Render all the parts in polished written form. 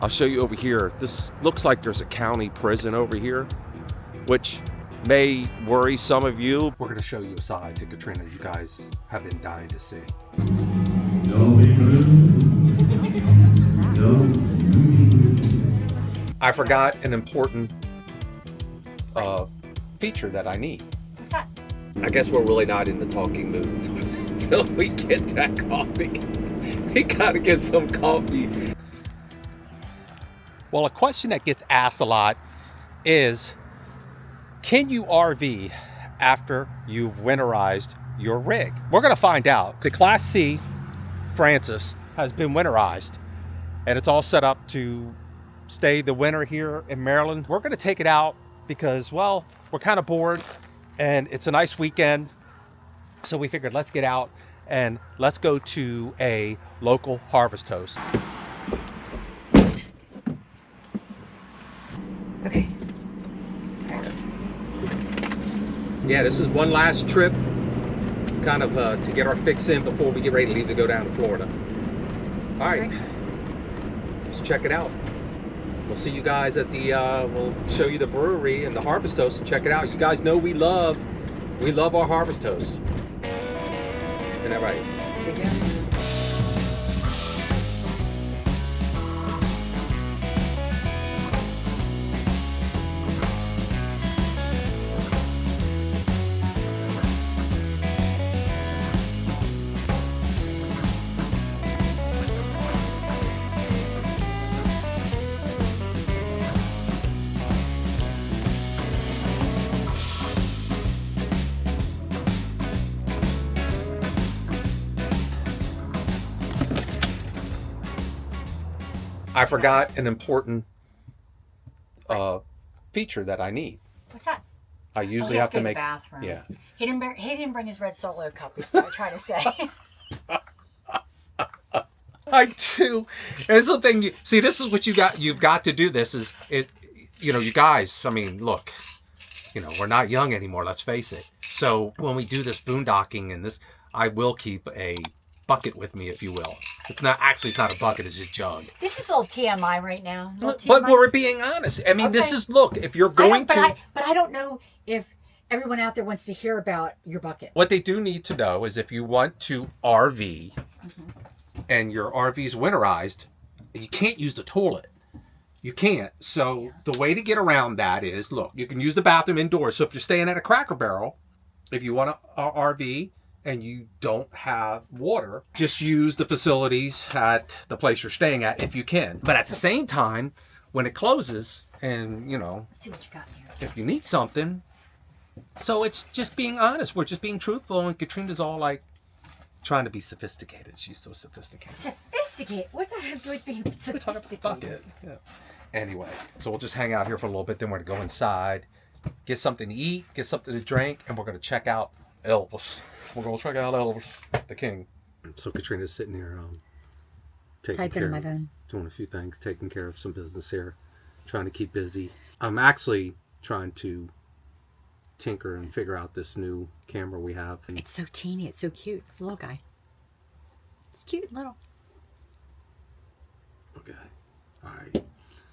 I'll show you over here. This looks like there's a county prison over here, which may worry some of you. We're going to show you a side to Katrina you guys have been dying to see. I forgot an important feature that I need. What's that? I guess we're really not in the talking mood until we get that coffee. We gotta get some coffee. Well, a question that gets asked a lot is, can you RV after you've winterized your rig? We're gonna find out. The Class C Francis has been winterized and it's all set up to stay the winter here in Maryland. We're gonna take it out because, well, we're kind of bored and it's a nice weekend. So we figured let's get out and let's go to a local harvest toast. Okay. Yeah, this is one last trip, kind of to get our fix in before we get ready to leave to go down to Florida. All right, let's check it out. We'll see you guys at the, we'll show you the brewery and the harvest toast and check it out. You guys know we love our harvest toast. Isn't that right? We do. I forgot an important feature that I need. What's that? I usually have to make. The bathroom. Yeah. He didn't bring his red Solo cup. So I try to say. I do. It's the thing. See, this is what you've got to do. This is it. You know, you guys. I mean, look. You know, we're not young anymore. Let's face it. So when we do this boondocking and this, I will keep a bucket with me, if you will. It's not a bucket. It's a jug. This is a little TMI right now. But we're being honest. I mean, This is, look, if you're going to. But I don't know if everyone out there wants to hear about your bucket. What they do need to know is if you want to RV and your RV's winterized, you can't use the toilet. You can't. So the way to get around that is, look, you can use the bathroom indoors. So if you're staying at a Cracker Barrel, if you want to RV and you don't have water, just use the facilities at the place you're staying at if you can. But at the same time, when it closes and, you know, Let's see what you got here. if you need something. So it's just being honest. We're just being truthful. And Katrina's all like trying to be sophisticated. She's so sophisticated. Sophisticated? What does that have to do with being sophisticated? Bucket. Yeah. Anyway, so we'll just hang out here for a little bit. Then we're going to go inside, get something to eat, get something to drink, and we're going to check out Elvis. We're going to check out Elvis, the king. So Katrina's sitting here taking care of, doing a few things, taking care of some business here, trying to keep busy. I'm actually trying to tinker and figure out this new camera we have. And It's so teeny. It's so cute. It's a little guy. It's cute, little. Okay. All right.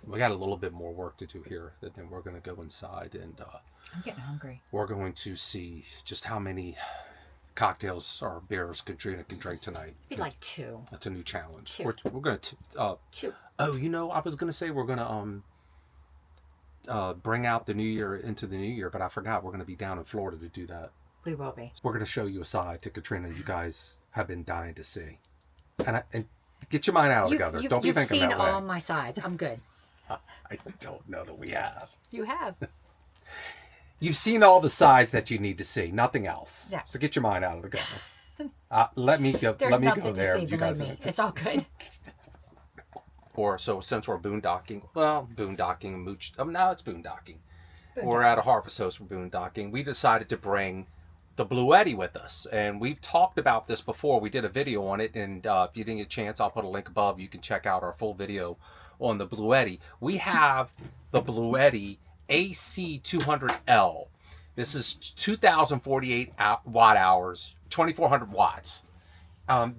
We got a little bit more work to do here. Then we're going to go inside and I'm getting hungry. we're going to see just how many cocktails or beers Katrina can drink tonight. Maybe like 2. That's a new challenge. 2. We're going to 2. Oh, you know, I was going to say we're going to bring out the new year into the new year, but I forgot we're going to be down in Florida to do that. We will be. We're going to show you a side to Katrina you guys have been dying to see. And get your mind out of the gutter. Don't be thinking that way. You've seen all my sides. I'm good. I don't know that we have. You have. You've seen all the sides that you need to see, nothing else. Yeah. So get your mind out of the gutter. Let me go. There's let me nothing go to there. see, You believe guys, me. It's all good. Or so since we're boondocking, mooch. Now it's boondocking. We're at a harvest host for boondocking. We decided to bring the Bluetti with us, and we've talked about this before. We did a video on it, and if you didn't get a chance, I'll put a link above. You can check out our full video on the Bluetti. We have the Bluetti AC200L. This is 2,048 watt hours, 2,400 watts.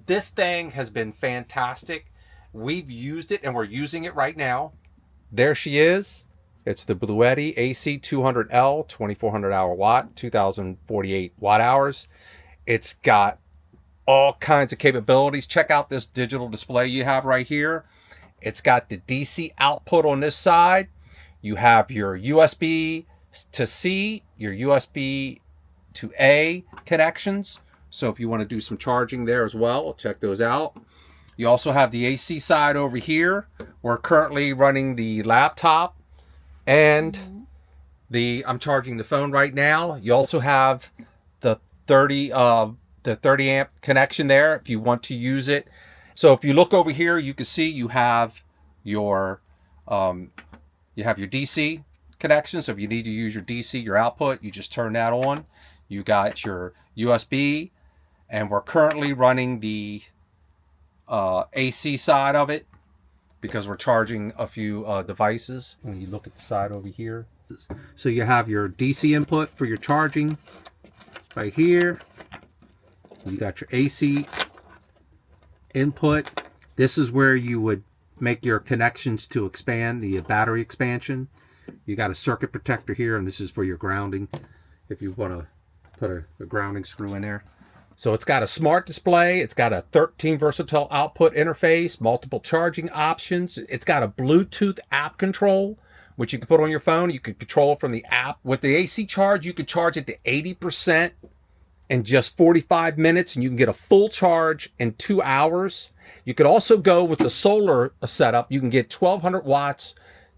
This thing has been fantastic. we've used it and we're using it right now. There she is. It's the Bluetti AC 200L, 2400 hour watt, 2048 watt hours. It's got all kinds of capabilities. Check out this digital display you have right here. It's got the DC output on this side. You have your USB to C, your USB to A connections. So if you want to do some charging there as well, check those out. You also have the AC side over here. We're currently running the laptop and I'm charging the phone right now. You also have the 30 amp connection there if you want to use it. So if you look over here, you can see you have your DC connection. So if you need to use your DC, your output, you just turn that on. You got your USB, and we're currently running the AC side of it because we're charging a few devices. When you look at the side over here, so you have your DC input for your charging right here. You got your AC input. This is where you would make your connections to expand the battery expansion. You got a circuit protector here, and this is for your grounding if you want to put a grounding screw in there. So it's got a smart display. It's got a 13 versatile output interface, multiple charging options. It's got a Bluetooth app control, which you can put on your phone. You can control it from the app. With the AC charge, you could charge it to 80% in just 45 minutes, and you can get a full charge in 2 hours. You could also go with the solar setup. You can get 1200 watts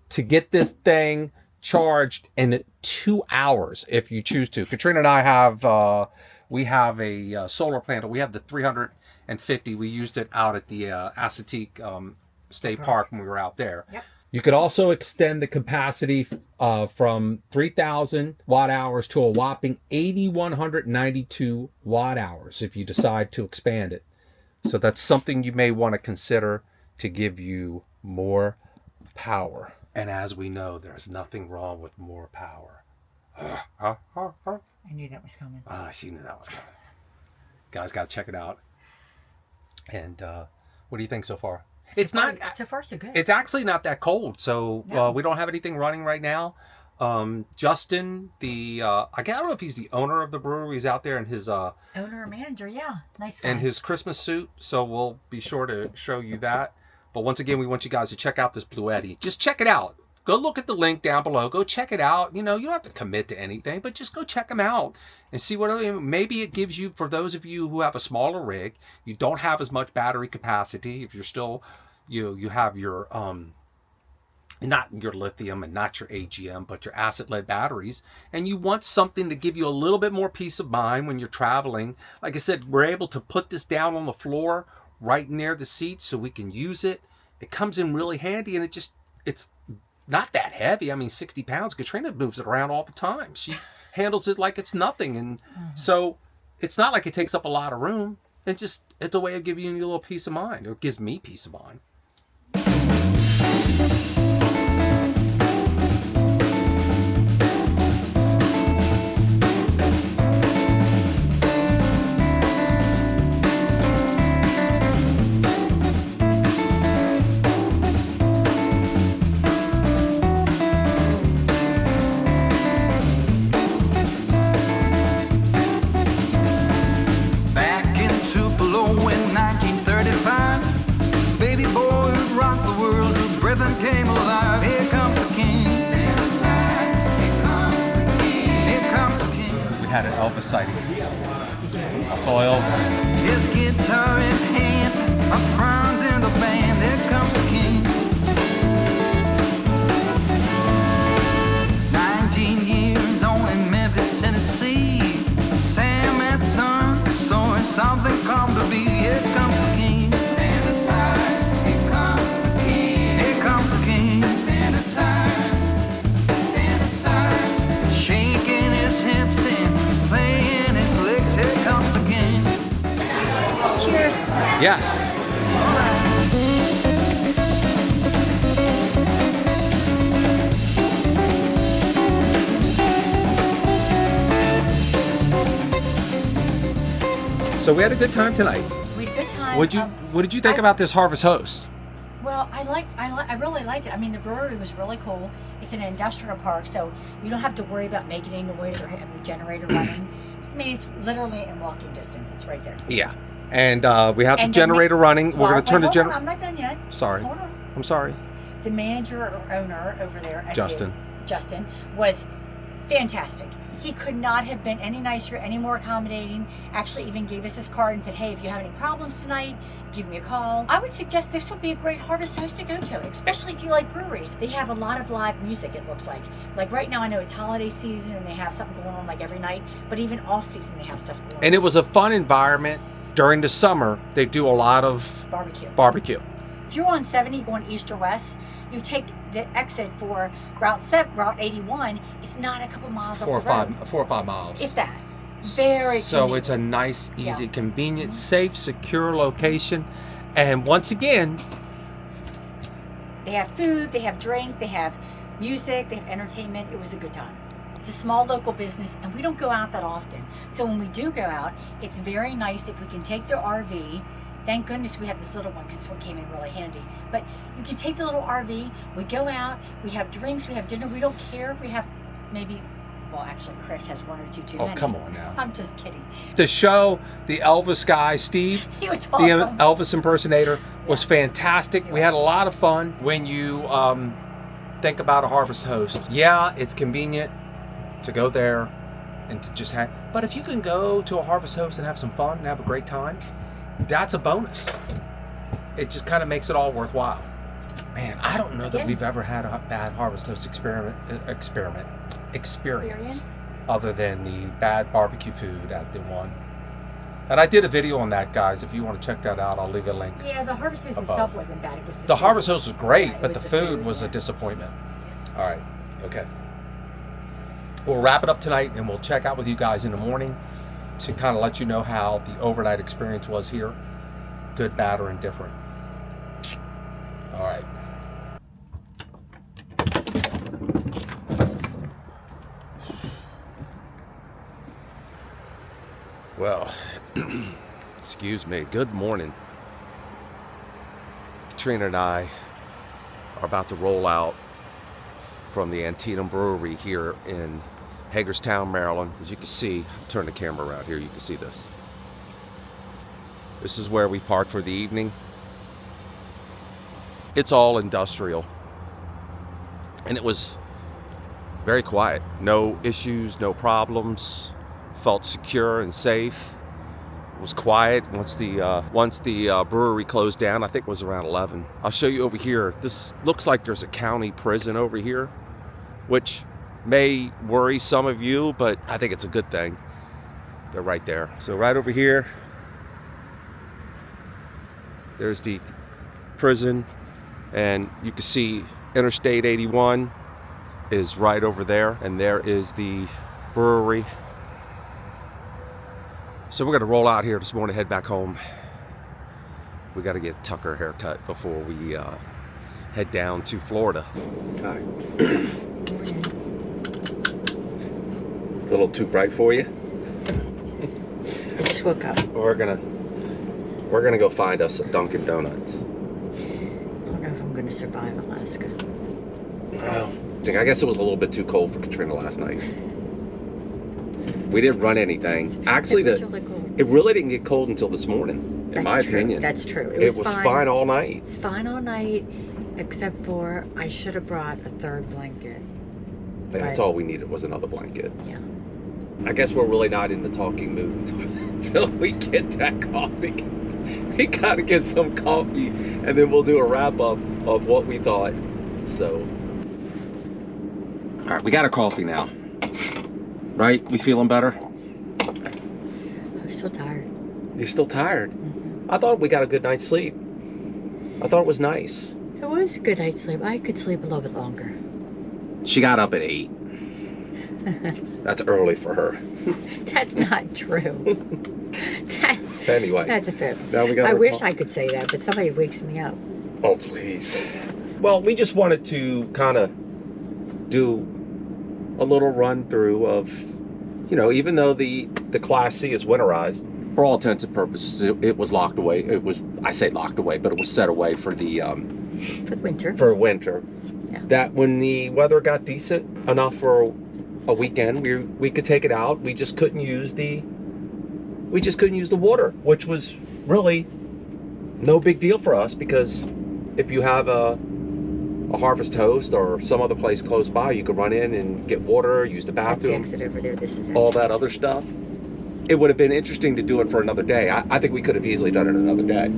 to get this thing charged in 2 hours if you choose to. Katrina and I have we have a solar panel. We have the 350. We used it out at the Assateague State Park when we were out there. Yep. You could also extend the capacity from 3,000 watt hours to a whopping 8,192 watt hours if you decide to expand it. So that's something you may want to consider to give you more power. And as we know, there's nothing wrong with more power. I knew that was coming. She knew that was coming. Guys, got to check it out. And what do you think so far? It's not so far so good. It's actually not that cold, so No. we don't have anything running right now. Justin, I don't know if he's the owner of the brewery, he's out there in his owner or manager, yeah, nice guy. in his Christmas suit, so we'll be sure to show you that. But once again, we want you guys to check out this Bluetti. Just check it out. Go look at the link down below. Go check it out. You know, you don't have to commit to anything, but just go check them out and see what maybe it gives you. For those of you who have a smaller rig, you don't have as much battery capacity. If you're still, you have your not your lithium and not your AGM, but your acid-lead batteries, and you want something to give you a little bit more peace of mind when you're traveling. Like I said, we're able to put this down on the floor right near the seats so we can use it. It comes in really handy, and it's not that heavy. I mean, 60 pounds. Katrina moves it around all the time. She handles it like it's nothing. And so it's not like it takes up a lot of room. It's a way of giving you a little peace of mind, or it gives me peace of mind. Came alive. Here comes the king. Stand aside. Here comes the king. Here comes the king. We had an Elvis sighting. I saw Elvis. His guitar in hand, up front in the band. Here comes the king. 19 years old in Memphis, Tennessee. Sam and son, so it's something come to be. Here comes the king. Stand aside. Cheers. Yes. So we had a good time tonight. We had a good time. What did you think about this Harvest Host? Well, I really like it. I mean, the brewery was really cool. It's an industrial park, so you don't have to worry about making any noise or having the generator running. I mean, it's literally in walking distance. It's right there. Yeah. And we have the And generator running. We're going to turn the generator. I'm not done yet. Sorry. Hold on. I'm sorry. The manager or owner over there, Justin, was fantastic. He could not have been any nicer, any more accommodating. Actually, even gave us his card and said, hey, if you have any problems tonight, give me a call. I would suggest this would be a great Harvest Host to go to, especially if you like breweries. They have a lot of live music, it looks like. Like right now, I know it's holiday season and they have something going on like every night, but even off season, they have stuff going on. And it was a fun environment. During the summer, they do a lot of barbecue. If you're on 70 going east or west, you take the exit for Route 81. It's not a couple miles up the road. 4 or 5 miles. If that. Very So convenient. it's a nice, easy, convenient, safe, secure location. And once again, they have food, they have drink, they have music, they have entertainment. It was a good time. It's a small local business, and we don't go out that often. So when we do go out, it's very nice if we can take the RV. Thank goodness we have this little one, because this one came in really handy. But you can take the little RV, we go out, we have drinks, we have dinner. We don't care if we have maybe, well, actually, Chris has one or two too many. Oh, come on now. I'm just kidding. The show, the Elvis guy, Steve, He was the awesome. Elvis impersonator, was fantastic. He We had a was. lot of fun. When you think about a Harvest Host, yeah, it's convenient to go there and to just hang. But if you can go to a Harvest Host and have some fun and have a great time, that's a bonus. It just kind of makes it all worthwhile. Man, I don't know that Again. we've ever had a bad Harvest Host experience other than the bad barbecue food at the one. And I did a video on that, guys. If you want to check that out, I'll leave a link. Yeah, the Harvest Host above. itself wasn't bad. It was The food. Harvest Host was great, Yeah, it but was the the food food, was a yeah. disappointment. All right, okay. We'll wrap it up tonight, and we'll check out with you guys in the morning to kind of let you know how the overnight experience was here. Good, bad, or indifferent. All right. Well, excuse me. Good morning. Katrina and I are about to roll out from the Antietam Brewery here in Hagerstown, Maryland. As you can see, turn the camera around here, you can see this. This is where we park for the evening. It's all industrial. And it was very quiet. No issues, no problems. Felt secure and safe. It was quiet once the brewery closed down. I think it was around 11. I'll show you over here. This looks like there's a county prison over here, which may worry some of you, but I think it's a good thing. They're right there. So right over here, there's the prison, and you can see Interstate 81 is right over there, and there is the brewery. So we're gonna roll out here this morning, head back home. We gotta get Tucker a haircut before we head down to Florida. Okay. A little too bright for you? I just woke up. We're gonna go find us a Dunkin' Donuts. I don't know if I'm going to survive Alaska. Well, I guess it was a little bit too cold for Katrina last night. We didn't run anything. Actually, It was really cold. it really didn't get cold until this morning, in my opinion. That's true. It was fine all night. It's fine all night, except for I should have brought a third blanket. That's Right. all we needed was another blanket. Yeah. I guess we're really not in the talking mood until we get that coffee. We gotta get some coffee, and then we'll do a wrap up of what we thought. So, all right, we got a coffee now. Right? We feeling better? I'm still tired. You're still tired? Mm-hmm. I thought we got a good night's sleep. I thought it was nice. It was a good night's sleep. I could sleep a little bit longer. She got up at 8. That's early for her. That's not true. Anyway. That's a fib. Now we got I our wish coffee. I could say that, but somebody wakes me up. Oh, please. Well, we just wanted to kind of do a little run through of, you know, even though the Class C is winterized, for all intents and purposes, it was locked away. It was, I say locked away, but it was set away for the For the winter. for winter. Yeah. That when the weather got decent enough for a weekend, we could take it out. We just couldn't use the water, which was really no big deal for us, because if you have a Harvest Host or some other place close by, you could run in and get water, use the That's the bathroom, exit over there. This is all that other stuff. It would have been interesting to do it for another day. I think we could have easily done it another day.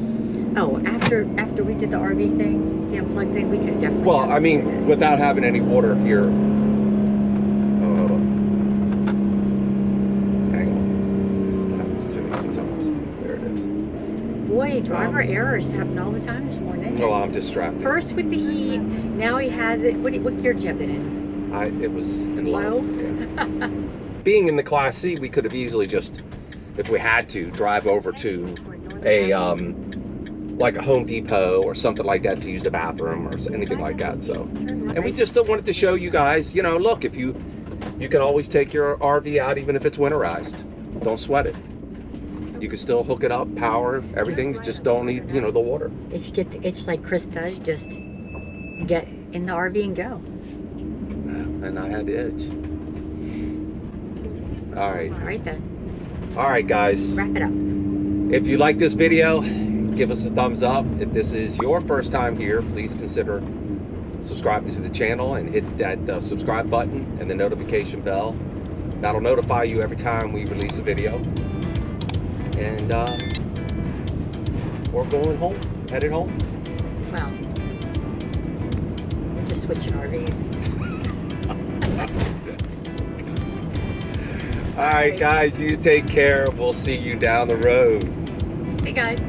Oh, after we did the RV thing, the unplugged thing, we could definitely. Well, I mean, did it. without having any water here. Oh, hold on. Hang on. This happens to me sometimes. There it is. Boy, driver errors happen all the time this morning. Oh, I'm distracted. First with the heat, now he has it. What gear did you have it in? It was in low. Low? Yeah. Being in the Class C, we could have easily just, if we had to, drive over to a like a Home Depot or something like that to use the bathroom or anything like that. So, and we just wanted to show you guys, you know, look, if you can always take your RV out even if it's winterized. Don't sweat it. You can still hook it up, power, everything. You just don't need, you know, the water. If you get the itch like Chris does, just get in the RV and go. And I had the itch. All right. All right then. All right, guys. Wrap it up. If you like this video, give us a thumbs up. If this is your first time here, please consider subscribing to the channel and hit that subscribe button and the notification bell. That'll notify you every time we release a video. And we're going home, headed home. Well, we're just switching RVs. All right, guys, you take care. We'll see you down the road. Hey guys.